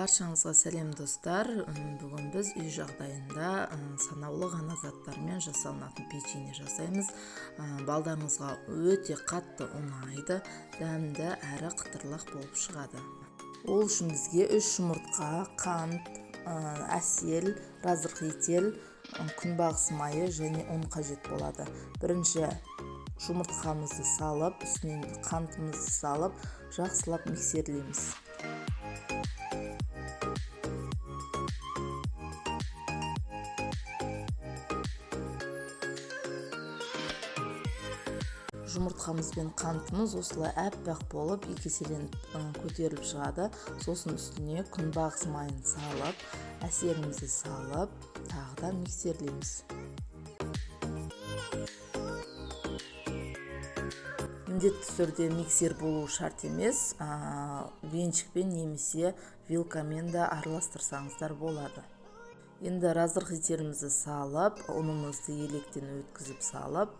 Баршаңызға сәлем достар. Бүгін біз үй жағдайында санаулы ғана заттармен жасалынатын печенье жасаймыз. Балдарыңызға өте қатты ұнайды, дәмді әрі қытырлақ болып шығады. Ол үшін бізге 3 жұмыртқа, қант, әсел, разрыхлитель, күнбағыс майы және ұн қажет болады. Бірінші жұмыртқамызды салып, үстінен қантымызды салып, жақсылап миксерлейміз. Жұмыртқамыз бен қантымыз осылай әппақ болып екеселеніп көтеріліп шығады. Сосын үстіне күнбағыс майын салып, әсерімізді салып, тағы да миксерлейміз. Міндетті түрде миксер болу шарт емес, венчикпен немесе вилкамен де араластырсаңыздар болады. Енді разрыхлителімізді салып, ұнымызды електен өткізіп салып,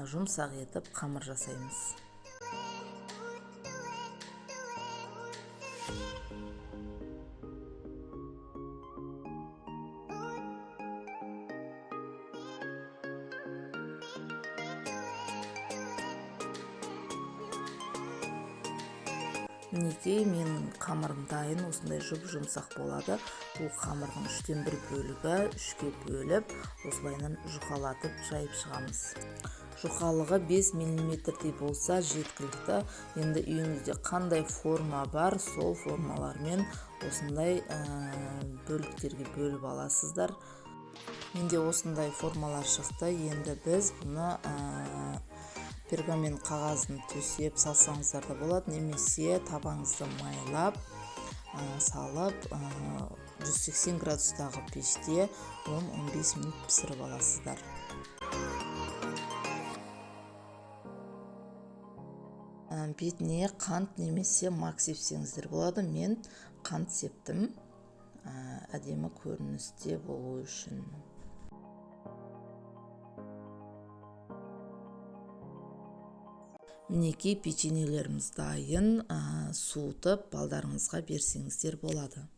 жұмсақ етіп қамыр жасаймыз. Мінекей, менің қамырым дайын, осындай жұмсақ болады. Бұл қамырдың 1/3 бөлігі 3-ке бөліп, осылайынан жұқалатып жайып шығамыз. Жұқалығы 5 мм болса жеткілікті. Енді үйіңізде қандай форма бар, сол формалармен осындай бөліктерге бөліп аласыздар. Менде осындай формалар шықты. Енді біз бұны пергамент қағазын төсеп салсаңыздар да болады, немесе табаңызды майлап салып 180 градустағы пеште 10-15 минут пісіріп аласыздар. Бетіне қант немесе мак сепсеңіздер болады. Мен қант септім, әдемі көріністе болу үшін. Мінекей, печеньелеріміз дайын, суытып балдарыңызға берсеңіздер болады.